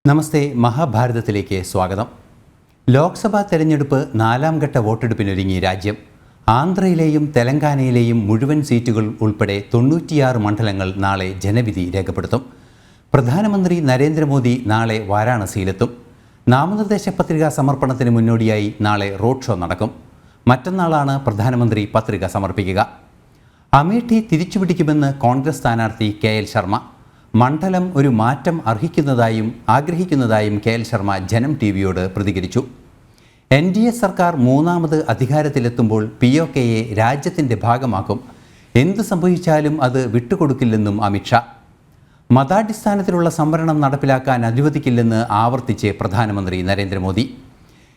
നമസ്തേ. മഹാഭാരതത്തിലേക്ക് സ്വാഗതം. ലോക്സഭാ തെരഞ്ഞെടുപ്പ് 4ാം ഘട്ട വോട്ടെടുപ്പിനൊരുങ്ങി രാജ്യം. ആന്ധ്രയിലെയും തെലങ്കാനയിലെയും മുഴുവൻ സീറ്റുകൾ ഉൾപ്പെടെ 96 മണ്ഡലങ്ങൾ നാളെ ജനവിധി രേഖപ്പെടുത്തും. പ്രധാനമന്ത്രി നരേന്ദ്രമോദി നാളെ വാരാണസിയിലെത്തും. നാമനിർദ്ദേശ പത്രികാ സമർപ്പണത്തിന് മുന്നോടിയായി നാളെ റോഡ് ഷോ നടക്കും. മറ്റന്നാളാണ് പ്രധാനമന്ത്രി പത്രിക സമർപ്പിക്കുക. അമേഠി തിരിച്ചുപിടിക്കുമെന്ന് കോൺഗ്രസ് സ്ഥാനാർത്ഥി KL ശർമ്മ. മണ്ഡലം ഒരു മാറ്റം ആഗ്രഹിക്കുന്നതായും KL ശർമ്മ ജനം ടിവിയോട് പ്രതികരിച്ചു. NDA സർക്കാർ 3ാമത് അധികാരത്തിലെത്തുമ്പോൾ POKയെ രാജ്യത്തിൻ്റെ ഭാഗമാക്കും. എന്ത് സംഭവിച്ചാലും അത് വിട്ടുകൊടുക്കില്ലെന്നും അമിത്ഷാ. മതാടിസ്ഥാനത്തിലുള്ള സംവരണം നടപ്പിലാക്കാൻ അനുവദിക്കില്ലെന്ന് ആവർത്തിച്ച് പ്രധാനമന്ത്രി നരേന്ദ്രമോദി.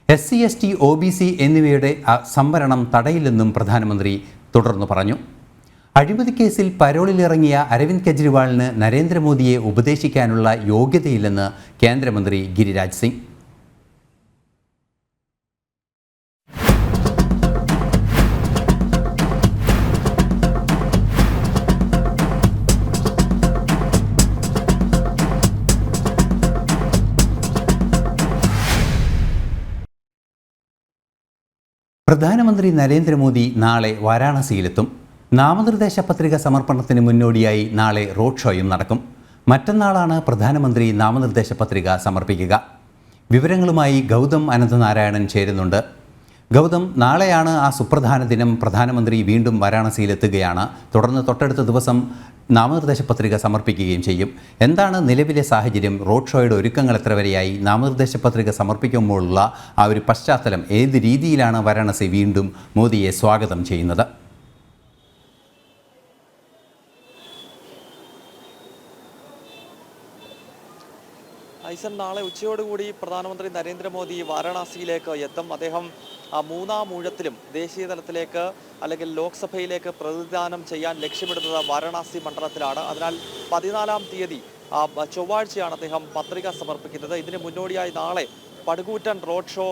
SC ST OBC എന്നിവയുടെ സംവരണം തടയില്ലെന്നും പ്രധാനമന്ത്രി തുടർന്നു പറഞ്ഞു. അഴിമതി കേസിൽ പരോളിലിറങ്ങിയ അരവിന്ദ് കെജ്രിവാളിന് നരേന്ദ്രമോദിയെ ഉപദേശിക്കാനുള്ള യോഗ്യതയില്ലെന്ന് കേന്ദ്രമന്ത്രി ഗിരിരാജ് സിംഗ്. പ്രധാനമന്ത്രി നരേന്ദ്രമോദി നാളെ വാരാണസിയിലെത്തും. നാമനിർദ്ദേശ പത്രിക സമർപ്പണത്തിന് മുന്നോടിയായി നാളെ റോഡ് ഷോയും നടക്കും. മറ്റന്നാളാണ് പ്രധാനമന്ത്രി നാമനിർദ്ദേശ പത്രിക സമർപ്പിക്കുക. വിവരങ്ങളുമായി ഗൗതം അനന്തനാരായണൻ ചേരുന്നുണ്ട്. ഗൗതം, നാളെയാണ് ആ സുപ്രധാന ദിനം. പ്രധാനമന്ത്രി വീണ്ടും വാരാണസിയിലെത്തുകയാണ്. തുടർന്ന് തൊട്ടടുത്ത ദിവസം നാമനിർദ്ദേശ പത്രിക സമർപ്പിക്കുകയും ചെയ്യും. എന്താണ് നിലവിലെ സാഹചര്യം? റോഡ് ഷോയുടെ ഒരുക്കങ്ങൾ എത്ര വരെയായി? നാമനിർദ്ദേശ പത്രിക സമർപ്പിക്കുമ്പോഴുള്ള ആ ഒരു പശ്ചാത്തലം, ഏത് രീതിയിലാണ് വാരാണസി വീണ്ടും മോദിയെ സ്വാഗതം ചെയ്യുന്നത്? ഐസൻ, നാളെ ഉച്ചയോടുകൂടി പ്രധാനമന്ത്രി നരേന്ദ്രമോദി വാരാണസിയിലേക്ക് എത്തും. അദ്ദേഹം 3ാം ഊഴത്തിലും ദേശീയ തലത്തിലേക്ക് അല്ലെങ്കിൽ ലോക്സഭയിലേക്ക് പ്രതിനിധാനം ചെയ്യാൻ ലക്ഷ്യമിടുന്നത് വാരാണസി മണ്ഡലത്തിലാണ്. അതിനാൽ 14ാം തീയതി ചൊവ്വാഴ്ചയാണ് അദ്ദേഹം പത്രിക സമർപ്പിക്കുന്നത്. ഇതിന് മുന്നോടിയായി നാളെ പടുകൂറ്റൻ റോഡ് ഷോ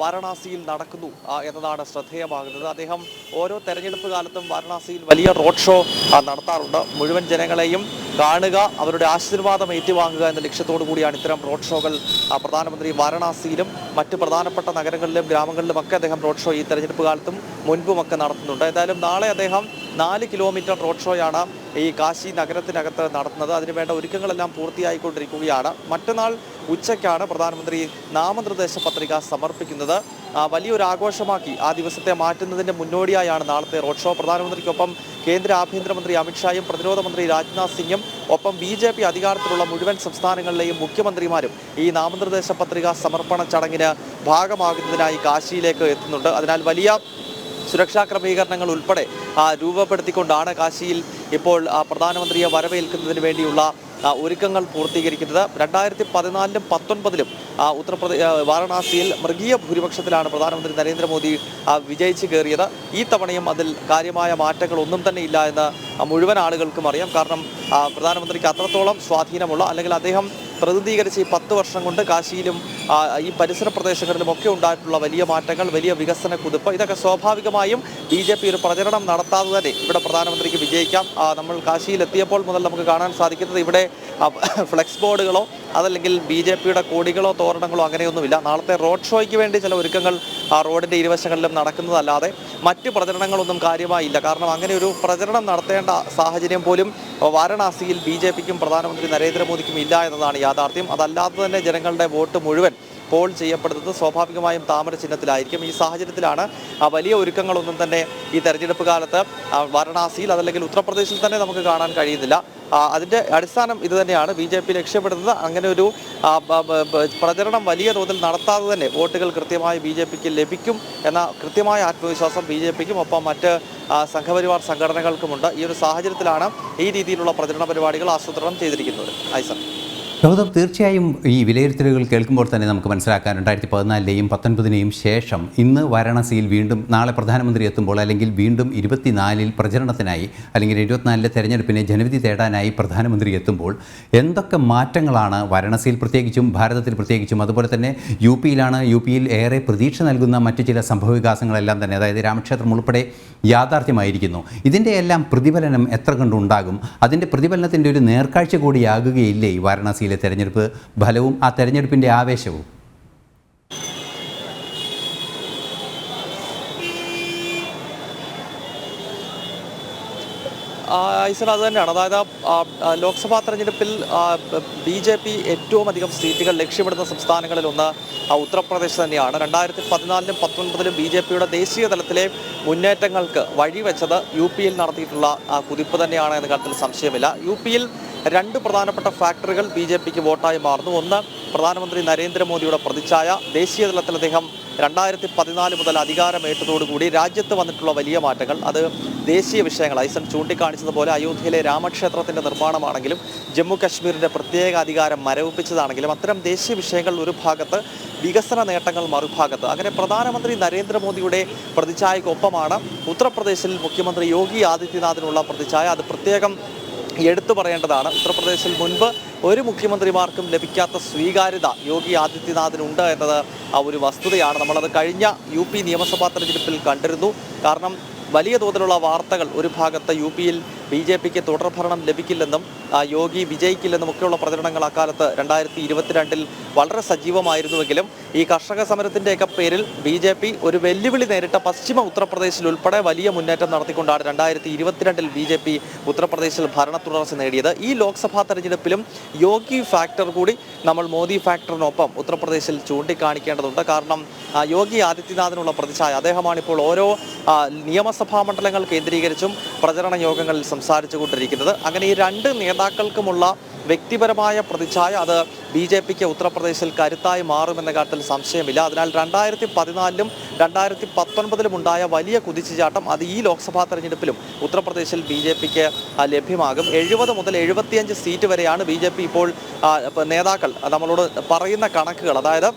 വാരണാസിയിൽ നടക്കുന്നു എന്നതാണ് ശ്രദ്ധേയമാകുന്നത്. അദ്ദേഹം ഓരോ തെരഞ്ഞെടുപ്പ് കാലത്തും വാരണാസിയിൽ വലിയ റോഡ് ഷോ നടത്താറുണ്ട്. മുഴുവൻ ജനങ്ങളെയും കാണുക, അവരുടെ ആശീർവാദം ഏറ്റുവാങ്ങുക എന്ന ലക്ഷ്യത്തോടു കൂടിയാണ് ഇത്തരം റോഡ് ഷോകൾ പ്രധാനമന്ത്രി വാരണാസിയിലും മറ്റ് പ്രധാനപ്പെട്ട നഗരങ്ങളിലും ഗ്രാമങ്ങളിലുമൊക്കെ അദ്ദേഹം റോഡ് ഷോ ഈ തെരഞ്ഞെടുപ്പ് കാലത്തും മുൻപുമൊക്കെ നടത്തുന്നുണ്ട്. ഏതായാലും നാളെ അദ്ദേഹം 4 കിലോമീറ്റർ റോഡ് ഷോയാണ് ഈ കാശി നഗരത്തിനകത്ത് നടത്തുന്നത്. അതിനുവേണ്ട ഒരുക്കങ്ങളെല്ലാം പൂർത്തിയായിക്കൊണ്ടിരിക്കുകയാണ്. മറ്റന്നാൾ ഉച്ചയ്ക്കാണ് പ്രധാനമന്ത്രി നാമനിർദ്ദേശ പത്രിക സമർപ്പിക്കുന്നത്. വലിയൊരു ആഘോഷമാക്കി ആ ദിവസത്തെ മാറ്റുന്നതിൻ്റെ മുന്നോടിയായാണ് നാളത്തെ റോഡ് ഷോ. പ്രധാനമന്ത്രിക്കൊപ്പം കേന്ദ്ര ആഭ്യന്തരമന്ത്രി അമിത്ഷായും പ്രതിരോധ മന്ത്രി രാജ്നാഥ് സിംഗും ഒപ്പം BJP അധികാരത്തിലുള്ള മുഴുവൻ സംസ്ഥാനങ്ങളിലെയും മുഖ്യമന്ത്രിമാരും ഈ നാമനിർദ്ദേശ പത്രിക സമർപ്പണ ചടങ്ങിന് ഭാഗമാകുന്നതിനായി കാശിയിലേക്ക് എത്തുന്നുണ്ട്. അതിനാൽ വലിയ സുരക്ഷാ ക്രമീകരണങ്ങൾ ഉൾപ്പെടെ രൂപപ്പെടുത്തിക്കൊണ്ടാണ് കാശിയിൽ ഇപ്പോൾ പ്രധാനമന്ത്രിയെ വരവേൽക്കുന്നതിന് വേണ്ടിയുള്ള ഒരുക്കങ്ങൾ പൂർത്തീകരിക്കുന്നത്. 2014-ലും 2019-ലും വാരണാസിയിൽ മൃഗീയ ഭൂരിപക്ഷത്തിലാണ് പ്രധാനമന്ത്രി നരേന്ദ്രമോദി വിജയിച്ച് കയറിയത്. ഈ തവണയും അതിൽ കാര്യമായ മാറ്റങ്ങളൊന്നും തന്നെ ഇല്ല എന്ന് മുഴുവൻ ആളുകൾക്കും അറിയാം. കാരണം പ്രധാനമന്ത്രിക്ക് അത്രത്തോളം സ്വാധീനമുള്ള അല്ലെങ്കിൽ അദ്ദേഹം പ്രതിനിധീകരിച്ച് ഈ 10 വർഷം കൊണ്ട് കാശിയിലും ഈ പരിസര പ്രദേശങ്ങളിലുമൊക്കെ ഉണ്ടായിട്ടുള്ള വലിയ മാറ്റങ്ങൾ, വലിയ വികസന കുതിപ്പ്, ഇതൊക്കെ സ്വാഭാവികമായും BJP ഒരു പ്രചരണം നടത്താതെ തന്നെ ഇവിടെ പ്രധാനമന്ത്രിക്ക് വിജയിക്കാം. നമ്മൾ കാശിയിലെത്തിയപ്പോൾ മുതൽ നമുക്ക് കാണാൻ സാധിക്കുന്നത് ഇവിടെ ഫ്ലെക്സ് ബോർഡുകളോ അതല്ലെങ്കിൽ BJPയുടെ കൊടികളോ തോരണങ്ങളോ അങ്ങനെയൊന്നുമില്ല. നാളത്തെ റോഡ് ഷോയ്ക്ക് വേണ്ടി ചില ഒരുക്കങ്ങൾ റോഡിൻ്റെ ഇരുവശങ്ങളിലും നടക്കുന്നതല്ലാതെ മറ്റ് പ്രചരണങ്ങളൊന്നും കാര്യമായില്ല. കാരണം അങ്ങനെ ഒരു പ്രചരണം നടത്തേണ്ട സാഹചര്യം പോലും വാരണാസിയിൽ BJPക്കും പ്രധാനമന്ത്രി നരേന്ദ്രമോദിക്കും ഇല്ല എന്നതാണ് യാഥാർത്ഥ്യം. അതല്ലാതെ തന്നെ ജനങ്ങളുടെ വോട്ട് മുഴുവൻ പോൾ ചെയ്യപ്പെടുന്നത് സ്വാഭാവികമായും താമര ചിഹ്നത്തിലായിരിക്കും. ഈ സാഹചര്യത്തിലാണ് വലിയ ഒരുക്കങ്ങളൊന്നും തന്നെ ഈ തെരഞ്ഞെടുപ്പ് കാലത്ത് വാരണാസിയിൽ അതല്ലെങ്കിൽ ഉത്തർപ്രദേശിൽ തന്നെ നമുക്ക് കാണാൻ കഴിയുന്നില്ല. അതിൻ്റെ അടിസ്ഥാനം ഇത് തന്നെയാണ്. BJP ലക്ഷ്യപ്പെടുന്നത് അങ്ങനെ ഒരു പ്രചരണം വലിയ തോതിൽ നടത്താതെ തന്നെ വോട്ടുകൾ കൃത്യമായി BJPക്ക് ലഭിക്കും എന്ന കൃത്യമായ ആത്മവിശ്വാസം BJPക്കും ഒപ്പം മറ്റ് സംഘപരിവാർ സംഘടനകൾക്കുമുണ്ട്. ഈ ഒരു സാഹചര്യത്തിലാണ് ഈ രീതിയിലുള്ള പ്രചരണ പരിപാടികൾ ആസൂത്രണം ചെയ്തിരിക്കുന്നത്. ഐസർ. ഗൗതം, തീർച്ചയായും ഈ വിലയിരുത്തലുകൾ കേൾക്കുമ്പോൾ തന്നെ നമുക്ക് മനസ്സിലാക്കാൻ 2014-ലെയും 2019-നെയും ശേഷം ഇന്ന് വാരാണസിയിൽ വീണ്ടും നാളെ പ്രധാനമന്ത്രി എത്തുമ്പോൾ അല്ലെങ്കിൽ വീണ്ടും 24-ൽ പ്രചരണത്തിനായി അല്ലെങ്കിൽ 24-ലെ തെരഞ്ഞെടുപ്പിനെ ജനവിധി തേടാനായി പ്രധാനമന്ത്രി എത്തുമ്പോൾ എന്തൊക്കെ മാറ്റങ്ങളാണ് വാരാണസിയിൽ പ്രത്യേകിച്ചും ഭാരതത്തിൽ പ്രത്യേകിച്ചും അതുപോലെ തന്നെ യുപിയിൽ ഏറെ പ്രതീക്ഷ നൽകുന്ന മറ്റു ചില സംഭവവികാസങ്ങളെല്ലാം തന്നെ, അതായത് രാമക്ഷേത്രം ഉൾപ്പെടെ യാഥാർത്ഥ്യമായിരിക്കുന്നു. ഇതിൻ്റെ എല്ലാം പ്രതിഫലനം എത്ര കണ്ടുണ്ടാകും? അതിൻ്റെ പ്രതിഫലനത്തിൻ്റെ ഒരു നേർക്കാഴ്ച കൂടിയാകുകയില്ലേ ഈ വാരണാസി വാരാണസിയിലെ തെരഞ്ഞെടുപ്പ് ഫലവും ആ തെരഞ്ഞെടുപ്പിൻ്റെ ആവേശവും? ഐസൻ അത് തന്നെയാണ്. അതായത് ലോക്സഭാ തെരഞ്ഞെടുപ്പിൽ BJP ഏറ്റവും അധികം സീറ്റുകൾ ലക്ഷ്യമിടുന്ന സംസ്ഥാനങ്ങളിലൊന്ന് ഉത്തർപ്രദേശ് തന്നെയാണ്. 2014-ലും 19-ലും BJPയുടെ ദേശീയ തലത്തിലെ മുന്നേറ്റങ്ങൾക്ക് വഴിവെച്ചത് UP-യിൽ നടത്തിയിട്ടുള്ള കുതിപ്പ് തന്നെയാണ് എന്ന കാര്യത്തിൽ സംശയമില്ല. UP-യിൽ രണ്ട് പ്രധാനപ്പെട്ട ഫാക്ടറുകൾ BJPക്ക് വോട്ടായി മാറുന്നു. ഒന്ന്, പ്രധാനമന്ത്രി നരേന്ദ്രമോദിയുടെ പ്രതിച്ഛായ. ദേശീയ തലത്തിൽ അദ്ദേഹം 2014 മുതൽ അധികാരമേറ്റതോടുകൂടി രാജ്യത്ത് വന്നിട്ടുള്ള വലിയ മാറ്റങ്ങൾ, അത് ദേശീയ വിഷയങ്ങൾ. ഐസൻ ചൂണ്ടിക്കാണിച്ചതുപോലെ അയോധ്യയിലെ രാമക്ഷേത്രത്തിൻ്റെ നിർമ്മാണമാണെങ്കിലും ജമ്മു കശ്മീരിൻ്റെ പ്രത്യേക അധികാരം മരവിപ്പിച്ചതാണെങ്കിലും അത്തരം ദേശീയ വിഷയങ്ങൾ ഒരു ഭാഗത്ത്, വികസന നേട്ടങ്ങൾ മറുഭാഗത്ത്. അങ്ങനെ പ്രധാനമന്ത്രി നരേന്ദ്രമോദിയുടെ പ്രതിച്ഛായക്കൊപ്പമാണ് ഉത്തർപ്രദേശിൽ മുഖ്യമന്ത്രി യോഗി ആദിത്യനാഥിനുള്ള പ്രതിച്ഛായ. അത് പ്രത്യേകം എടുത്തു പറയേണ്ടതാണ്. ഉത്തർപ്രദേശിൽ മുൻപ് ഒരു മുഖ്യമന്ത്രിമാർക്കും ലഭിക്കാത്ത സ്വീകാര്യത യോഗി ആദിത്യനാഥിനുണ്ട് എന്നത് ഒരു വസ്തുതയാണ്. നമ്മളത് കഴിഞ്ഞ UP നിയമസഭാ തെരഞ്ഞെടുപ്പിൽ കണ്ടിരുന്നു. കാരണം വലിയ തോതിലുള്ള വാർത്തകൾ, ഒരു ഭാഗത്ത് UP-യിൽ BJPക്ക് തുടർഭരണം ലഭിക്കില്ലെന്നും യോഗി വിജയിക്കില്ലെന്നും ഒക്കെയുള്ള പ്രചരണങ്ങൾ അക്കാലത്ത് 2022-ൽ വളരെ സജീവമായിരുന്നുവെങ്കിലും ഈ കർഷക സമരത്തിൻ്റെയൊക്കെ പേരിൽ BJP ഒരു വെല്ലുവിളി നേരിട്ട പശ്ചിമ ഉത്തർപ്രദേശിൽ ഉൾപ്പെടെ വലിയ മുന്നേറ്റം നടത്തിക്കൊണ്ടാണ് 2022-ൽ BJP ഉത്തർപ്രദേശിൽ ഭരണ തുടർച്ച നേടിയത്. ഈ ലോക്സഭാ തെരഞ്ഞെടുപ്പിലും യോഗി ഫാക്ടർ കൂടി നമ്മൾ മോദി ഫാക്ടറിനൊപ്പം ഉത്തർപ്രദേശിൽ ചൂണ്ടിക്കാണിക്കേണ്ടതുണ്ട്. കാരണം യോഗി ആദിത്യനാഥിനുള്ള പ്രതിച്ഛായ, അദ്ദേഹമാണിപ്പോൾ ഓരോ നിയമസഭാ മണ്ഡലങ്ങൾ കേന്ദ്രീകരിച്ചും പ്രചരണ യോഗങ്ങളിൽ സംസാരിച്ചു കൊണ്ടിരിക്കുന്നത്. അങ്ങനെ ഈ രണ്ട് നേതാക്കൾക്കുമുള്ള വ്യക്തിപരമായ പ്രതിച്ഛായ അത് BJPക്ക് ഉത്തർപ്രദേശിൽ കരുത്തായി മാറുമെന്ന കാര്യത്തിൽ സംശയമില്ല. അതിനാൽ 2014-ലും 2019-ലും ഉണ്ടായ വലിയ കുതിച്ചുചാട്ടം അത് ഈ ലോക്സഭാ തെരഞ്ഞെടുപ്പിലും ഉത്തർപ്രദേശിൽ BJPക്ക് ലഭ്യമാകും. 70 മുതൽ 75 സീറ്റ് വരെയാണ് BJP ഇപ്പോൾ നേതാക്കൾ നമ്മളോട് പറയുന്ന കണക്കുകൾ. അതായത്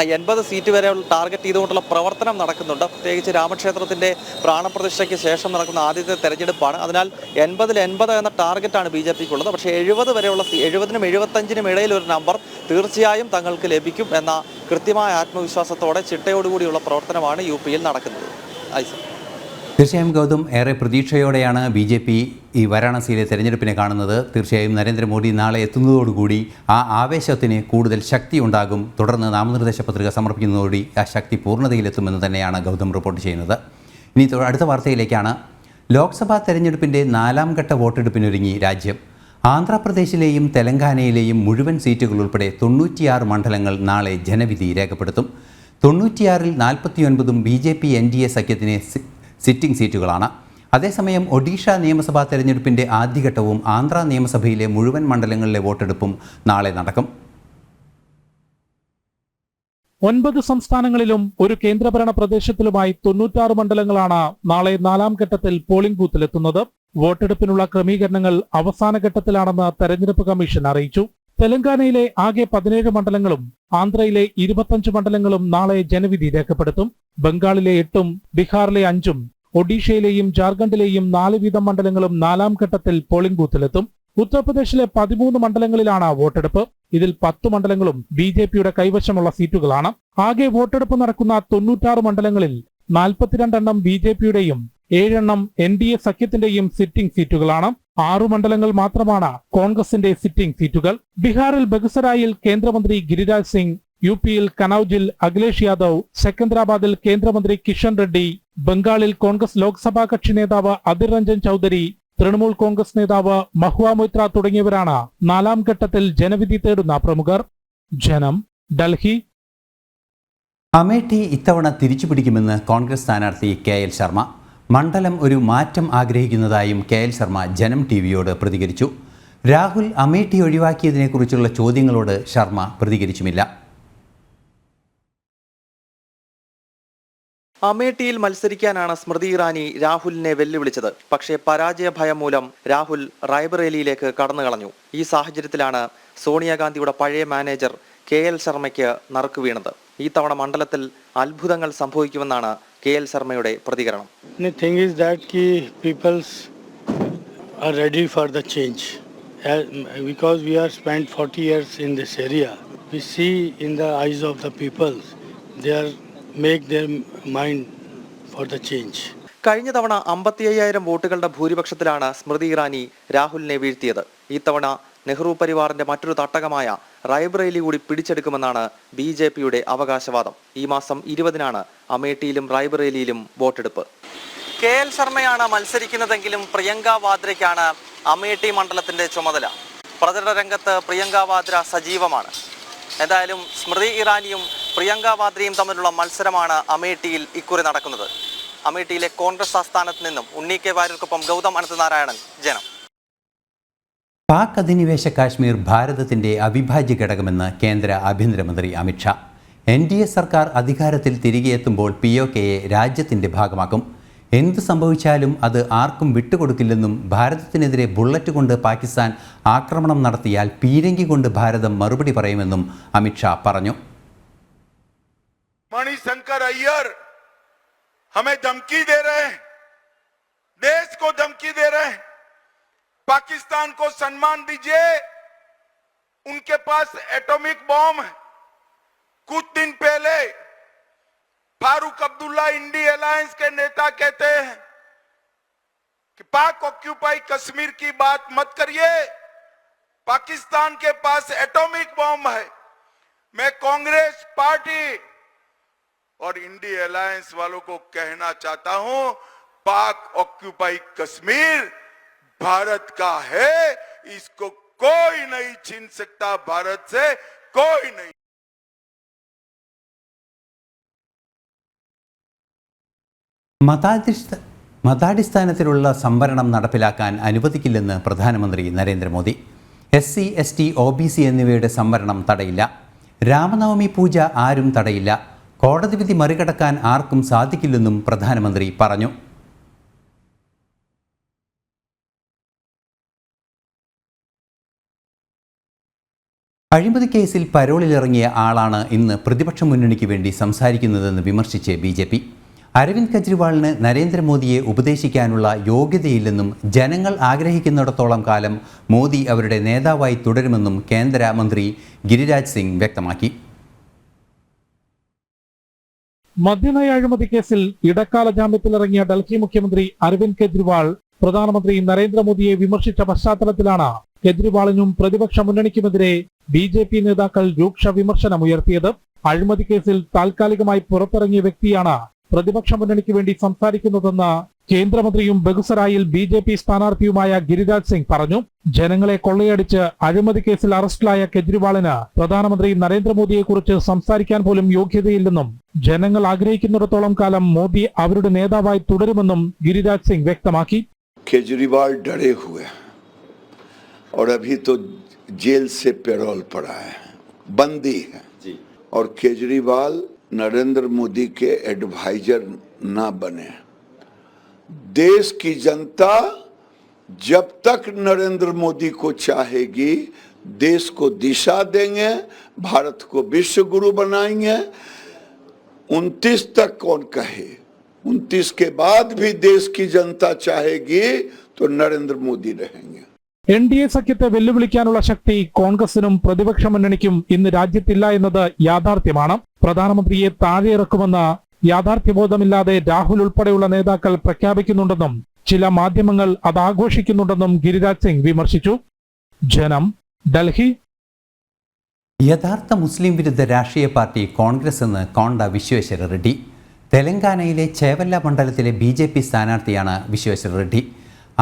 80 സീറ്റ് വരെ ടാർഗറ്റ് ചെയ്തുകൊണ്ടുള്ള പ്രവർത്തനം നടക്കുന്നുണ്ട്. പ്രത്യേകിച്ച് രാമക്ഷേത്രത്തിൻ്റെ പ്രാണപ്രതിഷ്ഠയ്ക്ക് ശേഷം നടക്കുന്ന ആദ്യത്തെ തെരഞ്ഞെടുപ്പാണ്. അതിനാൽ 80 എന്ന ടാർഗറ്റാണ് BJPക്കുള്ളത്. പക്ഷേ 70 വരെയുള്ള 70-നും 75-നും ഇടയിൽ ഒരു നമ്പർ തീർച്ചയായും തങ്ങൾക്ക് ലഭിക്കും എന്ന കൃത്യമായ ആത്മവിശ്വാസത്തോടെ ചിട്ടയോടുകൂടിയുള്ള പ്രവർത്തനമാണ് UP-യിൽ നടക്കുന്നത്. തീർച്ചയായും ഗൗതം, ഏറെ പ്രതീക്ഷയോടെയാണ് BJP ഈ വാരാണസിയിലെ തെരഞ്ഞെടുപ്പിനെ കാണുന്നത്. തീർച്ചയായും നരേന്ദ്രമോദി നാളെ എത്തുന്നതോടുകൂടി ആ ആവേശത്തിന് കൂടുതൽ ശക്തി ഉണ്ടാകും. തുടർന്ന് നാമനിർദ്ദേശ പത്രിക സമർപ്പിക്കുന്നതോടുകൂടി ആ ശക്തി പൂർണ്ണതയിലെത്തുമെന്ന് തന്നെയാണ് ഗൗതം റിപ്പോർട്ട് ചെയ്യുന്നത്. ഇനി അടുത്ത വാർത്തയിലേക്കാണ്. ലോക്സഭാ തെരഞ്ഞെടുപ്പിൻ്റെ 4ാം ഘട്ട വോട്ടെടുപ്പിനൊരുങ്ങി രാജ്യം. ആന്ധ്രാപ്രദേശിലെയും തെലങ്കാനയിലെയും മുഴുവൻ സീറ്റുകൾ ഉൾപ്പെടെ 96 മണ്ഡലങ്ങൾ നാളെ ജനവിധി രേഖപ്പെടുത്തും. 96-ൽ 49-ഉം BJP NDA സഖ്യത്തിന് സിറ്റിംഗ് സീറ്റുകളാണ്. അതേസമയം ഒഡീഷ നിയമസഭാ തെരഞ്ഞെടുപ്പിൻ്റെ ആദ്യഘട്ടവും ആന്ധ്ര നിയമസഭയിലെ മുഴുവൻ മണ്ഡലങ്ങളിലെ വോട്ടെടുപ്പും നാളെ നടക്കും. 9 സംസ്ഥാനങ്ങളിലും ഒരു കേന്ദ്രഭരണ പ്രദേശത്തിലുമായി 96 മണ്ഡലങ്ങളാണ് നാളെ 4ാം ഘട്ടത്തിൽ പോളിംഗ് ബൂത്തിലെത്തുന്നത്. വോട്ടെടുപ്പിനുള്ള ക്രമീകരണങ്ങൾ അവസാന ഘട്ടത്തിലാണെന്ന് തെരഞ്ഞെടുപ്പ് കമ്മീഷൻ അറിയിച്ചു. തെലങ്കാനയിലെ ആകെ 17 മണ്ഡലങ്ങളും ആന്ധ്രയിലെ 25 മണ്ഡലങ്ങളും നാളെ ജനവിധി രേഖപ്പെടുത്തും. ബംഗാളിലെ 8-ഉം ബീഹാറിലെ 5-ഉം ഒഡീഷയിലെയും ജാർഖണ്ഡിലെയും 4 വീതം മണ്ഡലങ്ങളും 4ാം ഘട്ടത്തിൽ പോളിംഗ് ബൂത്തിലെത്തും. ഉത്തർപ്രദേശിലെ 13 മണ്ഡലങ്ങളിലാണ് വോട്ടെടുപ്പ്. ഇതിൽ 10 മണ്ഡലങ്ങളും BJPയുടെ കൈവശമുള്ള സീറ്റുകളാണ്. ആകെ വോട്ടെടുപ്പ് നടക്കുന്ന 96 മണ്ഡലങ്ങളിൽ 42 എണ്ണം BJPയുടെയും 7 എണ്ണം NDA സഖ്യത്തിന്റെയും സിറ്റിംഗ് സീറ്റുകളാണ്. 6 മണ്ഡലങ്ങൾ മാത്രമാണ് കോൺഗ്രസിന്റെ സിറ്റിംഗ് സീറ്റുകൾ. ബീഹാറിൽ ബഗുസരായിൽ കേന്ദ്രമന്ത്രി ഗിരിരാജ് സിംഗ്, UP-യിൽ കനൌജിൽ അഖിലേഷ് യാദവ്, സെക്കന്ദരാബാദിൽ കേന്ദ്രമന്ത്രി കിഷൻ റെഡ്ഡി, ബംഗാളിൽ കോൺഗ്രസ് ലോക്സഭാ കക്ഷി നേതാവ് അധിർ രഞ്ജൻ ചൌധരി, തൃണമൂൽ കോൺഗ്രസ് നേതാവ് മഹുവ മൊയ്ത്ര തുടങ്ങിയവരാണ് 4ാം ഘട്ടത്തിൽ ജനവിധി തേടുന്ന പ്രമുഖർ. ജനം, ഡൽഹി. അമേഠി ഇത്തവണ തിരിച്ചുപിടിക്കുമെന്ന് കോൺഗ്രസ് സ്ഥാനാർത്ഥി KL ശർമ്മ. മണ്ഡലം ഒരു മാറ്റം ആഗ്രഹിക്കുന്നതായും KL ശർമ്മ ജനം TV-യോട് പ്രതികരിച്ചു. രാഹുൽ അമേഠി ഒഴിവാക്കിയതിനെക്കുറിച്ചുള്ള ചോദ്യങ്ങളോട് ശർമ്മ പ്രതികരിച്ചുമില്ല. അമേഠിയിൽ മത്സരിക്കാനാണ് സ്മൃതി ഇറാനി രാഹുലിനെ വെല്ലുവിളിച്ചത്. പക്ഷേ പരാജയ ഭയം മൂലം രാഹുൽ റായ്ബറേലിയിലേക്ക് കടന്നുകളഞ്ഞു. ഈ സാഹചര്യത്തിലാണ് സോണിയാഗാന്ധിയുടെ പഴയ മാനേജർ KL ശർമ്മയ്ക്ക് നറുക്ക് വീണത്. ഈ തവണ മണ്ഡലത്തിൽ അത്ഭുതങ്ങൾ സംഭവിക്കുമെന്നാണ് KL ശർമ്മയുടെ പ്രതികരണം. The thing is that people are ready for the change. Because we are spent 40 years in this area, we see in the eyes of the people, they are make their mind for the change. കഴിഞ്ഞ തവണ 55,000 വോട്ടുകളുടെ ഭൂരിപക്ഷത്തിലാണ് സ്മൃതി ഇറാനി രാഹുലിനെ വീഴ്ത്തിയത്. ഈ തവണ നെഹ്റു പരിവാറിന്റെ മറ്റൊരു തട്ടകമായ റായ്ബറേലി കൂടി പിടിച്ചെടുക്കുമെന്നാണ് BJPയുടെ അവകാശവാദം. ഈ മാസം 20-നാണ് അമേഠിയിലും റായ്ബറേലിയിലും വോട്ടെടുപ്പ്. KL ശർമ്മയാണ് മത്സരിക്കുന്നതെങ്കിലും പ്രിയങ്ക വാദ്രയ്ക്കാണ് അമേഠി മണ്ഡലത്തിന്റെ ചുമതല. പ്രചരണ രംഗത്ത് പ്രിയങ്ക വാദ്ര സജീവമാണ്. എന്തായാലും സ്മൃതി ഇറാനിയും പ്രിയങ്ക വാദ്രയും തമ്മിലുള്ള മത്സരമാണ് അമേഠിയിൽ ഇക്കുറി നടക്കുന്നത്. അമേഠിയിലെ കോൺഗ്രസ് ആസ്ഥാനത്ത് നിന്നും ഉണ്ണി കെ വാര്യർക്കൊപ്പം ഗൗതം അനന്തനാരായണൻ, ജനം. പാക് അധിനിവേശ കാശ്മീർ ഭാരതത്തിന്റെ അവിഭാജ്യ ഘടകമെന്ന് കേന്ദ്ര ആഭ്യന്തരമന്ത്രി അമിത്ഷാ. NDA സർക്കാർ അധികാരത്തിൽ തിരികെ എത്തുമ്പോൾ POKയെ രാജ്യത്തിന്റെ ഭാഗമാക്കും. എന്തു സംഭവിച്ചാലും അത് ആർക്കും വിട്ടുകൊടുക്കില്ലെന്നും ഭാരതത്തിനെതിരെ ബുള്ളറ്റ് കൊണ്ട് പാകിസ്ഥാൻ ആക്രമണം നടത്തിയാൽ പീരങ്കി കൊണ്ട് ഭാരതം മറുപടി പറയുമെന്നും അമിത്ഷാ പറഞ്ഞു. मणिशंकर अय्यर हमें धमकी दे रहे हैं, देश को धमकी दे रहे हैं. पाकिस्तान को सम्मान दीजिए, उनके पास एटॉमिक बॉम्ब है. कुछ दिन पहले फारूक अब्दुल्ला इंडी अलायंस के नेता कहते हैं कि पाक ऑक्यूपाई कश्मीर की बात मत करिए, पाकिस्तान के पास एटॉमिक बॉम्ब है. मैं कांग्रेस पार्टी और इंडी अलायंस वालों को कहना चाहता हूं, पाक ऑक्यूपाई कश्मीर भारत का है, इसको कोई नहीं छीन सकता, भारत से कोई नहीं. മതാടിസ്ഥാനത്തിലുള്ള സംവരണം നടപ്പിലാക്കാൻ അനുവദിക്കില്ലെന്ന് പ്രധാനമന്ത്രി നരേന്ദ്രമോദി. SC, ST, OBC എന്നിവയുടെ സംവരണം തടയില്ല. രാമനവമി പൂജ ആരും തടയില്ല. കോടതി വിധി മറികടക്കാൻ ആർക്കും സാധിക്കില്ലെന്നും പ്രധാനമന്ത്രി പറഞ്ഞു. അഴിമതി കേസിൽ പരോളിലിറങ്ങിയ ആളാണ് ഇന്ന് പ്രതിപക്ഷ മുന്നണിക്ക് വേണ്ടി സംസാരിക്കുന്നതെന്ന് വിമർശിച്ച് BJP. അരവിന്ദ് കെജ്രിവാളിന് നരേന്ദ്രമോദിയെ ഉപദേശിക്കാനുള്ള യോഗ്യതയില്ലെന്നും ജനങ്ങൾ ആഗ്രഹിക്കുന്നിടത്തോളം കാലം മോദി അവരുടെ നേതാവായി തുടരുമെന്നും കേന്ദ്രമന്ത്രി ഗിരിരാജ് സിംഗ് വ്യക്തമാക്കി. മദ്യനയ അഴിമതി കേസിൽ ഇടക്കാല ജാമ്യത്തിലിറങ്ങിയ ഡൽഹി മുഖ്യമന്ത്രി അരവിന്ദ് കെജ്രിവാൾ പ്രധാനമന്ത്രി നരേന്ദ്രമോദിയെ വിമർശിച്ച പശ്ചാത്തലത്തിലാണ് കെജ്രിവാളിനും പ്രതിപക്ഷ മുന്നണിക്കുമെതിരെ BJP നേതാക്കൾ രൂക്ഷ വിമർശനമുയർത്തിയത്. അഴിമതി കേസിൽ താൽക്കാലികമായി പുറത്തിറങ്ങിയ വ്യക്തിയാണ് പ്രതിപക്ഷ മുന്നണിക്ക് വേണ്ടി സംസാരിക്കുന്നതെന്ന് കേന്ദ്രമന്ത്രിയും ബെഗുസറായിൽ BJP സ്ഥാനാർത്ഥിയുമായ ഗിരിരാജ് സിംഗ് പറഞ്ഞു. ജനങ്ങളെ കൊള്ളയടിച്ച് അഴിമതി കേസിൽ അറസ്റ്റിലായ കെജ്രിവാളിന് പ്രധാനമന്ത്രി നരേന്ദ്രമോദിയെക്കുറിച്ച് സംസാരിക്കാൻ പോലും യോഗ്യതയില്ലെന്നും ജനങ്ങൾ ആഗ്രഹിക്കുന്നിടത്തോളം കാലം മോദി അവരുടെ നേതാവായി തുടരുമെന്നും ഗിരിരാജ് സിംഗ് വ്യക്തമാക്കി. केजरीवाल डरे हुए और अभी तो जेल से पैरोल पड़ा है, बंदी है जी. और केजरीवाल नरेंद्र मोदी के एडवाइजर ना बने. देश की जनता जब तक नरेंद्र मोदी को चाहेगी देश को दिशा देंगे, भारत को विश्व गुरु बनाएंगे. 29 तक कौन कहे, 29 के बाद भी देश की जनता चाहेगी तो नरेंद्र मोदी रहेंगे. NDA സഖ്യത്തെ വെല്ലുവിളിക്കാനുള്ള ശക്തി കോൺഗ്രസിനും പ്രതിപക്ഷ മുന്നണിക്കും ഇന്ന് രാജ്യത്തില്ല എന്നത് യാഥാർത്ഥ്യമാണ്. പ്രധാനമന്ത്രിയെ താഴെയിറക്കുമെന്ന് യാഥാർത്ഥ്യബോധമില്ലാതെ രാഹുൽ ഉൾപ്പെടെയുള്ള നേതാക്കൾ പ്രഖ്യാപിക്കുന്നുണ്ടെന്നും ചില മാധ്യമങ്ങൾ അത് ആഘോഷിക്കുന്നുണ്ടെന്നും ഗിരിരാജ് സിംഗ് വിമർശിച്ചു. ജനം, ഡൽഹി. യഥാർത്ഥ മുസ്ലിം വിരുദ്ധ രാഷ്ട്രീയ പാർട്ടി കോൺഗ്രസ് എന്ന് കോണ്ട വിശ്വേശ്വര റെഡ്ഡി. തെലങ്കാനയിലെ ചേവല്ല മണ്ഡലത്തിലെ BJP സ്ഥാനാർത്ഥിയാണ് വിശ്വേശ്വര റെഡ്ഡി.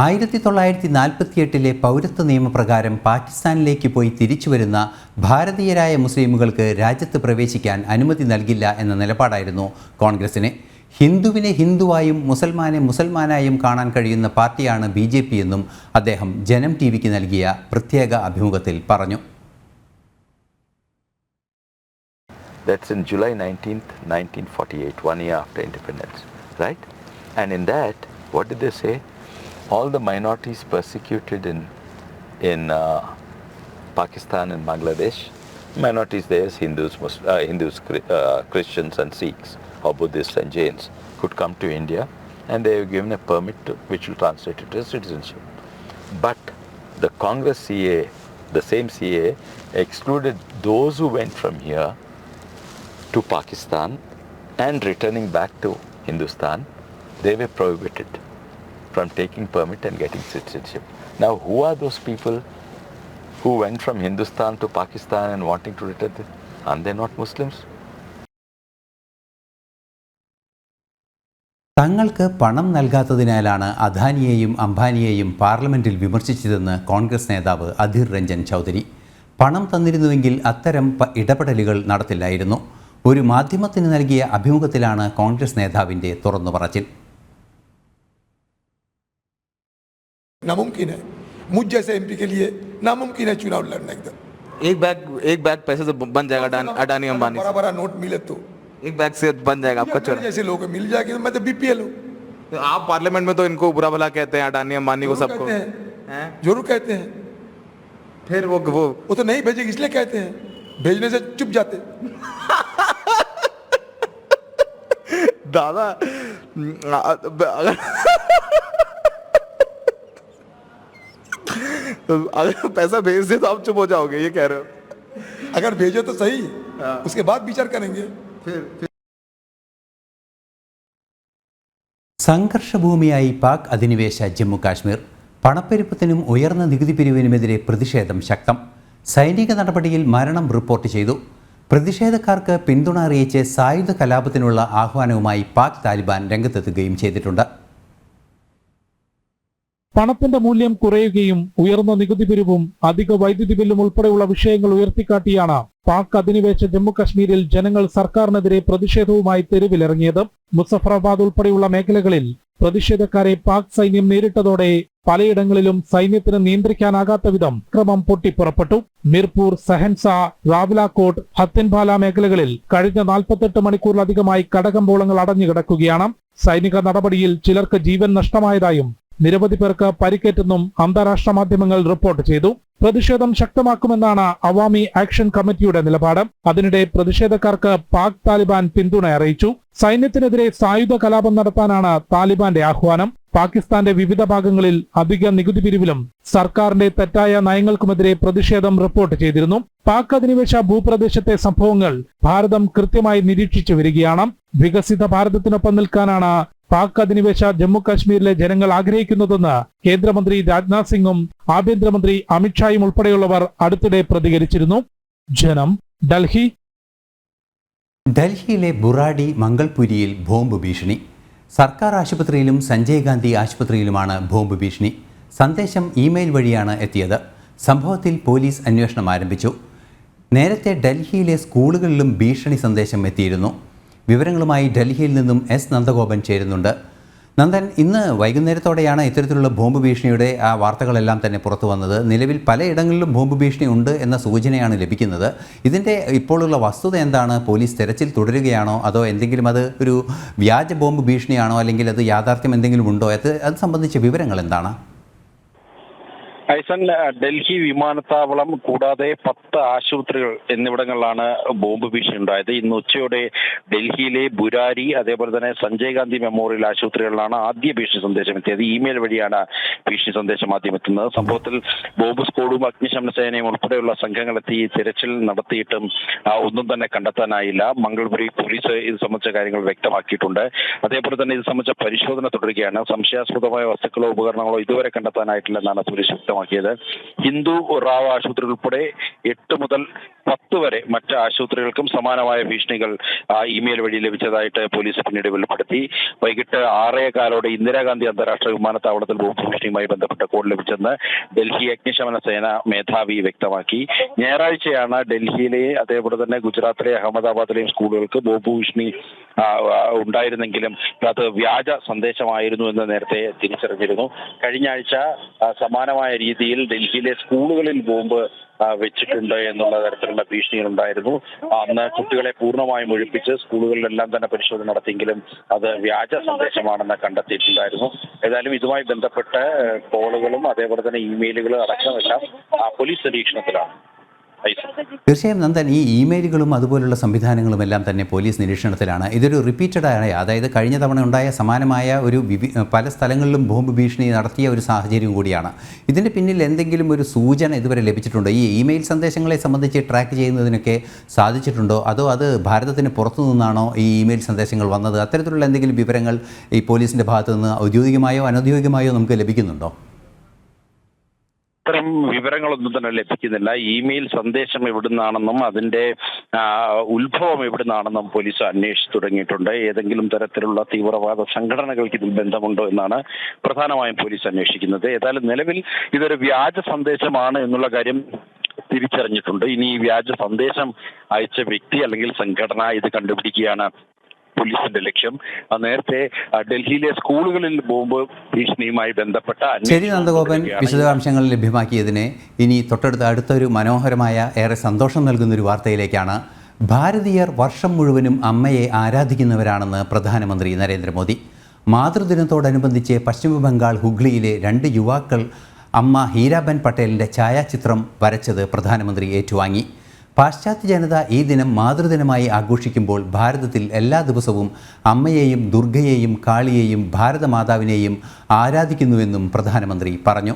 1948 പൗരത്വ നിയമപ്രകാരം പാകിസ്ഥാനിലേക്ക് പോയി തിരിച്ചുവരുന്ന ഭാരതീയരായ മുസ്ലിമുകൾക്ക് രാജ്യത്ത് പ്രവേശിക്കാൻ അനുമതി നൽകില്ല എന്ന നിലപാടായിരുന്നു കോൺഗ്രസിന്. ഹിന്ദുവിനെ ഹിന്ദുവായും മുസൽമാനെ മുസൽമാനായും കാണാൻ കഴിയുന്ന പാർട്ടിയാണ് BJP എന്നും അദ്ദേഹം ജനം TVക്ക് നൽകിയ പ്രത്യേക അഭിമുഖത്തിൽ പറഞ്ഞു. That's in July 19th, 1948, 1 year after independence, right? And in that, what did they say? All the minorities persecuted in Pakistan and Bangladesh, minorities there is Hindus, Christians and Sikhs, or Buddhists and Jains, could come to India, and they were given a permit which will translate it as citizenship. But the Congress CA, the same CA, excluded those who went from here to Pakistan and returning back to Hindustan. They were prohibited from taking permit and getting citizenship. Now, who are those people who went from Hindustan to Pakistan and wanting to return this. Aren't they not Muslims? തങ്ങൾക്ക് പണം നൽകാത്തതിനാലാണ് അദാനിയെയും അംബാനിയെയും പാർലമെന്റിൽ വിമർശിച്ചതെന്ന് കോൺഗ്രസ് നേതാവ് അധീർ രഞ്ജൻ ചൗധരി. പണം തന്നിരുന്നുവെങ്കിൽ അത്തരം ഇടപെടലുകൾ നടത്തില്ലായിരുന്നു. ഒരു മാധ്യമത്തിന് നൽകിയ അഭിമുഖത്തിലാണ് കോൺഗ്രസ് നേതാവിൻ്റെ തുറന്നു പറച്ചിൽ. नामुमकिन है, मुझ जैसे एमपी के लिए नामुमकिन है चुनाव लड़ना. एकदम एक बैग पैसे से बन जाएगा अडानी अंबानी बड़ा बड़ा नोट मिले तो एक बैग से बन जाएगा आपका चुनाव. जैसे लोग मिल जाएगी. मैं तो बीपीएल हूँ. तो आप पार्लियामेंट में तो इनको बुरा भला कहते हैं, अडानी अंबानी को सबको जरूर कहते हैं. फिर वो तो नहीं भेजेगी इसलिए कहते हैं, भेजने से चुप जाते. दादा अगर पैसा भेज दे तो आप चुप हो जाओगे, ये कह रहे हो? अगर भेजो तो सही, उसके बाद विचार करेंगे. സംഘർഷഭൂമിയായി പാക് അധിനിവേശ ജമ്മു കാശ്മീർ. പണപ്പെരുപ്പത്തിനും ഉയർന്ന നികുതി പിരിവിനുമെതിരെ പ്രതിഷേധം ശക്തം. സൈനിക നടപടിയിൽ മരണം റിപ്പോർട്ട് ചെയ്തു. പ്രതിഷേധക്കാർക്ക് പിന്തുണ അറിയിച്ച് സായുധ കലാപത്തിനുള്ള ആഹ്വാനവുമായി പാക് താലിബാൻ രംഗത്തെത്തുകയും ചെയ്തിട്ടുണ്ട്. പണത്തിന്റെ മൂല്യം കുറയുകയും ഉയർന്ന നികുതി പിരിവും അധിക വൈദ്യുതി ബില്ലും ഉൾപ്പെടെയുള്ള വിഷയങ്ങൾ ഉയർത്തിക്കാട്ടിയാണ് പാക് അധിനിവേശ ജമ്മു കശ്മീരിൽ ജനങ്ങൾ സർക്കാരിനെതിരെ പ്രതിഷേധവുമായി തെരുവിലിറങ്ങിയത്. മുസഫറാബാദ് ഉൾപ്പെടെയുള്ള മേഖലകളിൽ പ്രതിഷേധക്കാരെ പാക് സൈന്യം നേരിട്ടതോടെ പലയിടങ്ങളിലും സൈന്യത്തിന് നിയന്ത്രിക്കാനാകാത്ത വിധം ക്രമം പൊട്ടിപ്പുറപ്പെട്ടു. മിർപൂർ, സഹൻസ, റാവ്ലാകോട്ട്, ഹത്തിൻബാല മേഖലകളിൽ കഴിഞ്ഞ 48 മണിക്കൂറിലധികമായി കടകമ്പോളങ്ങൾ അടഞ്ഞുകിടക്കുകയാണ്. സൈനിക നടപടിയിൽ ചിലർക്ക് ജീവൻ നഷ്ടമായതായും നിരവധി പേർക്ക് പരിക്കേറ്റെന്നും അന്താരാഷ്ട്ര മാധ്യമങ്ങൾ റിപ്പോർട്ട് ചെയ്തു. പ്രതിഷേധം ശക്തമാക്കുമെന്നാണ് അവാമി ആക്ഷൻ കമ്മിറ്റിയുടെ നിലപാട്. അതിനിടെ പ്രതിഷേധക്കാർക്ക് പാക് താലിബാൻ പിന്തുണ അറിയിച്ചു. സൈന്യത്തിനെതിരെ സായുധ കലാപം നടത്താനാണ് താലിബാന്റെ ആഹ്വാനം. പാകിസ്ഥാന്റെ വിവിധ ഭാഗങ്ങളിൽ അധിക നികുതി പിരിവിലും സർക്കാരിന്റെ തെറ്റായ നയങ്ങൾക്കുമെതിരെ പ്രതിഷേധം റിപ്പോർട്ട് ചെയ്തിരുന്നു. പാക് അധിനിവേശ ഭൂപ്രദേശത്തെ സംഭവങ്ങൾ ഭാരതം കൃത്യമായി നിരീക്ഷിച്ചു വരികയാണ്. വികസിത ഭാരതത്തിനൊപ്പം നിൽക്കാനാണ് പാക് അധിനിവേശ ജമ്മു കാശ്മീരിലെ ജനങ്ങൾ ആഗ്രഹിക്കുന്നതെന്ന് കേന്ദ്രമന്ത്രി രാജ്നാഥ് സിംഗും ആഭ്യന്തരമന്ത്രി അമിത്ഷായും ഉൾപ്പെടെയുള്ളവർ അടുത്തിടെ പ്രതികരിച്ചിരുന്നു. ജനം, ഡൽഹി. ഡൽഹിയിലെ ബുറാഡി മംഗൾപുരിയിൽ ബോംബ് ഭീഷണി. സർക്കാർ ആശുപത്രിയിലും സഞ്ജയ് ഗാന്ധി ആശുപത്രിയിലുമാണ് ബോംബ് ഭീഷണി. സന്ദേശം ഇമെയിൽ വഴിയാണ് എത്തിയത്. സംഭവത്തിൽ പോലീസ് അന്വേഷണം ആരംഭിച്ചു. നേരത്തെ ഡൽഹിയിലെ സ്കൂളുകളിലും ഭീഷണി സന്ദേശം എത്തിയിരുന്നു. വിവരങ്ങളുമായി ഡൽഹിയിൽ നിന്നും എസ് നന്ദഗോപൻ ചേരുന്നുണ്ട്. നന്ദൻ, ഇന്ന് വൈകുന്നേരത്തോടെയാണ് ഇത്തരത്തിലുള്ള ബോംബ് ഭീഷണിയുടെ ആ വാർത്തകളെല്ലാം തന്നെ പുറത്തു വന്നത്. നിലവിൽ പലയിടങ്ങളിലും ബോംബ് ഭീഷണി ഉണ്ട് എന്ന സൂചനയാണ് ലഭിക്കുന്നത്. ഇതിൻ്റെ ഇപ്പോഴുള്ള വസ്തുത എന്താണ്? പോലീസ് തെരച്ചിൽ തുടരുകയാണോ, അതോ എന്തെങ്കിലും അത് ഒരു വ്യാജ ബോംബ് ഭീഷണിയാണോ, അല്ലെങ്കിൽ അത് യാഥാർത്ഥ്യം എന്തെങ്കിലും ഉണ്ടോ? അത് സംബന്ധിച്ച വിവരങ്ങൾ എന്താണ്? ഐസൻ, ഡൽഹി വിമാനത്താവളം കൂടാതെ 10 ആശുപത്രികൾ എന്നിവിടങ്ങളിലാണ് ബോംബ് ഭീഷണി ഉണ്ടായത്. ഇന്ന് ഉച്ചയോടെ ഡൽഹിയിലെ ബുരാരി, അതേപോലെ തന്നെ സഞ്ജയ് ഗാന്ധി മെമ്മോറിയൽ ആശുപത്രികളിലാണ് ആദ്യ ഭീഷണി സന്ദേശം എത്തിയത്. ഇമെയിൽ വഴിയാണ് ഭീഷണി സന്ദേശം ആദ്യം എത്തുന്നത്. സംഭവത്തിൽ ബോംബ് സ്ക്വാഡും അഗ്നിശമന സേനയും ഉൾപ്പെടെയുള്ള സംഘങ്ങളെത്തി തിരച്ചിൽ നടത്തിയിട്ടും ഒന്നും തന്നെ കണ്ടെത്താനായില്ല. മംഗൾപുരി പോലീസ് ഇത് സംബന്ധിച്ച കാര്യങ്ങൾ വ്യക്തമാക്കിയിട്ടുണ്ട്. അതേപോലെ തന്നെ ഇത് സംബന്ധിച്ച പരിശോധന തുടരുകയാണ്. സംശയാസ്പദമായ വസ്തുക്കളോ ഉപകരണങ്ങളോ ഇതുവരെ കണ്ടെത്താനായിട്ടില്ലെന്നാണ് പോലീസ് വ്യക്തമാക്കിയത്. ഹിന്ദു റാവു ആശുപത്രി ഉൾപ്പെടെ 8 മുതൽ 10 വരെ മറ്റ് ആശുപത്രികൾക്കും സമാനമായ ഭീഷണികൾ ഇമെയിൽ വഴി ലഭിച്ചതായിട്ട് പോലീസ് പിന്നീട് വെളിപ്പെടുത്തി. വൈകിട്ട് 6:15 ഇന്ദിരാഗാന്ധി അന്താരാഷ്ട്ര വിമാനത്താവളത്തിൽ ബോംബ് ഭീഷണിയുമായി ബന്ധപ്പെട്ട കോൾ ലഭിച്ചെന്ന് ഡൽഹി അഗ്നിശമന സേന മേധാവി വ്യക്തമാക്കി. ഞായറാഴ്ചയാണ് ഡൽഹിയിലെ അതേപോലെ തന്നെ ഗുജറാത്തിലെ അഹമ്മദാബാദിലെയും സ്കൂളുകൾക്ക് ബോംബ് ഭീഷണി ഉണ്ടായിരുന്നെങ്കിലും അത് വ്യാജ സന്ദേശമായിരുന്നു എന്ന് നേരത്തെ തിരിച്ചറിഞ്ഞിരുന്നു. കഴിഞ്ഞ ആഴ്ച സമാനമായ രീതിയിൽ ഡൽഹിയിലെ സ്കൂളുകളിൽ ബോംബ് വെച്ചിട്ടുണ്ട് എന്നുള്ള തരത്തിലുള്ള ഭീഷണികൾ ഉണ്ടായിരുന്നു. അന്ന് കുട്ടികളെ പൂർണ്ണമായും ഒഴിപ്പിച്ച് സ്കൂളുകളിലെല്ലാം തന്നെ പരിശോധന നടത്തിയെങ്കിലും അത് വ്യാജ സന്ദേശമാണെന്ന് കണ്ടെത്തിയിട്ടുണ്ടായിരുന്നു. ഏതായാലും ഇതുമായി ബന്ധപ്പെട്ട കോളുകളും അതേപോലെ തന്നെ ഇമെയിലുകളും അടക്കമെല്ലാം പോലീസ് നിരീക്ഷണത്തിലാണ്. തീർച്ചയായും നന്ദൻ, ഈ ഇമെയിലുകളും അതുപോലുള്ള സംവിധാനങ്ങളും എല്ലാം തന്നെ പോലീസ് നിരീക്ഷണത്തിലാണ്. ഇതൊരു റിപ്പീറ്റഡ് ആയ, അതായത് കഴിഞ്ഞ തവണ ഉണ്ടായ സമാനമായ ഒരു പല സ്ഥലങ്ങളിലും ബോംബ് ഭീഷണി നടത്തിയ ഒരു സാഹചര്യം കൂടിയാണ്. ഇതിൻ്റെ പിന്നിൽ എന്തെങ്കിലും ഒരു സൂചന ഇതുവരെ ലഭിച്ചിട്ടുണ്ടോ? ഈ ഇമെയിൽ സന്ദേശങ്ങളെ സംബന്ധിച്ച് ട്രാക്ക് ചെയ്യുന്നതിനൊക്കെ സാധിച്ചിട്ടുണ്ടോ, അതോ അത് ഭാരതത്തിന് പുറത്തു നിന്നാണോ ഈ ഇമെയിൽ സന്ദേശങ്ങൾ വന്നത്? അത്തരത്തിലുള്ള എന്തെങ്കിലും വിവരങ്ങൾ ഈ പോലീസിൻ്റെ ഭാഗത്തു നിന്ന് ഔദ്യോഗികമായോ അനൗദ്യോഗികമായോ നമുക്ക് ലഭിക്കുന്നുണ്ടോ? അത്തരം വിവരങ്ങളൊന്നും തന്നെ ലഭിക്കുന്നില്ല. ഇമെയിൽ സന്ദേശം എവിടുന്നാണെന്നും അതിന്റെ ഉത്ഭവം എവിടുന്നാണെന്നും പോലീസ് അന്വേഷിച്ചു തുടങ്ങിയിട്ടുണ്ട്. ഏതെങ്കിലും തരത്തിലുള്ള തീവ്രവാദ സംഘടനകൾക്ക് ഇതിൽ ബന്ധമുണ്ടോ എന്നാണ് പ്രധാനമായും പോലീസ് അന്വേഷിക്കുന്നത്. ഏതായാലും നിലവിൽ ഇതൊരു വ്യാജ സന്ദേശമാണ് എന്നുള്ള കാര്യം തിരിച്ചറിഞ്ഞിട്ടുണ്ട്. ഇനി ഈ വ്യാജ സന്ദേശം അയച്ച വ്യക്തി അല്ലെങ്കിൽ സംഘടന ഇത് കണ്ടുപിടിക്കുകയാണ് പോലീസിന്റെ ലക്ഷ്യം. നേരത്തെ ഡൽഹിയിലെ സ്കൂളുകളിൽ ബോംബ് ഭീഷണിയുമായി ബന്ധപ്പെട്ട ശരി നന്ദഗോപൻ, വിശദാംശങ്ങൾ ലഭ്യമാക്കിയതിന്. ഇനി തൊട്ടടുത്ത അടുത്തൊരു മനോഹരമായ ഏറെ സന്തോഷം നൽകുന്നൊരു വാർത്തയിലേക്കാണ്. ഭാരതീയർ വർഷം മുഴുവനും അമ്മയെ ആരാധിക്കുന്നവരാണെന്ന് പ്രധാനമന്ത്രി നരേന്ദ്രമോദി. മാതൃദിനത്തോടനുബന്ധിച്ച് പശ്ചിമ ബംഗാൾ ഹുഗ്ലിയിലെ 2 യുവാക്കൾ അമ്മ ഹീരാബെൻ പട്ടേലിൻ്റെ ഛായാചിത്രം വരച്ചത് പ്രധാനമന്ത്രി ഏറ്റുവാങ്ങി. പാശ്ചാത്യ ജനത ഈ ദിനം മാതൃദിനമായി ആഘോഷിക്കുമ്പോൾ ഭാരതത്തിൽ എല്ലാ ദിവസവും അമ്മയെയും ദുർഗയെയും കാളിയെയും ഭാരതമാതാവിനെയും ആരാധിക്കുന്നുവെന്നും പ്രധാനമന്ത്രി പറഞ്ഞു.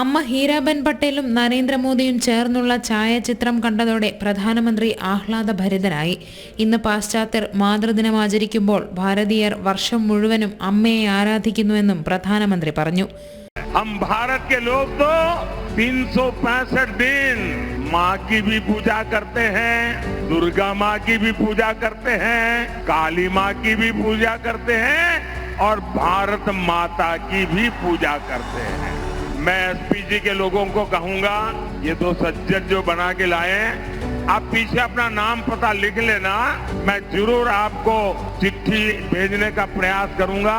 അമ്മ ഹീരാബെൻ പട്ടേലും നരേന്ദ്രമോദിയും ചേർന്നുള്ള ഛായാചിത്രം കണ്ടതോടെ പ്രധാനമന്ത്രി ആഹ്ലാദഭരിതനായി. ഇന്ന് പാശ്ചാത്യർ മാതൃദിനം ആചരിക്കുമ്പോൾ ഭാരതീയർ വർഷം മുഴുവനും അമ്മയെ ആരാധിക്കുന്നുവെന്നും പ്രധാനമന്ത്രി പറഞ്ഞു. हम भारत के लोग तो 365 दिन माँ की भी पूजा करते हैं, दुर्गा माँ की भी पूजा करते हैं, काली माँ की भी पूजा करते हैं और भारत माता की भी पूजा करते हैं. मैं एसपीजी के लोगों को कहूंगा, ये 2 सज्जन जो बना के लाए, आप पीछे अपना नाम पता लिख लेना. मैं जरूर आपको चिट्ठी भेजने का प्रयास करूंगा.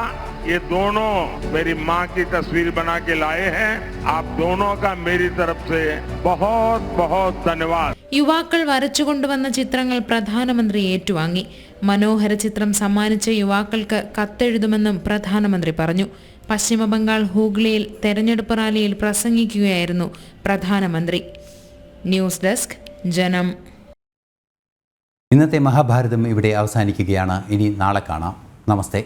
ये दोनों मेरी माँ की तस्वीर बना के लाए हैं. आप दोनों का मेरी तरफ से बहुत बहुत धन्यवाद. യുവാക്കൾ വരച്ചുകൊണ്ടുവന്ന ചിത്രങ്ങൾ പ്രധാനമന്ത്രി ഏറ്റുവാങ്ങി. മനോഹര ചിത്രം സമ്മാനിച്ച യുവാക്കൾക്ക് കത്തെഴുതുമെന്നും പ്രധാനമന്ത്രി പറഞ്ഞു. പശ്ചിമ ബംഗാൾ ഹൂഗ്ലിയിൽ തെരഞ്ഞെടുപ്പ് റാലിയിൽ പ്രസംഗിക്കുകയായിരുന്നു പ്രധാനമന്ത്രി. ന്യൂസ് ഡെസ്ക് ജനം. ഇന്നത്തെ മഹാഭാരതം ഇവിടെ അവസാനിക്കുകയാണ്. ഇനി നാളെ കാണാം. നമസ്തേ.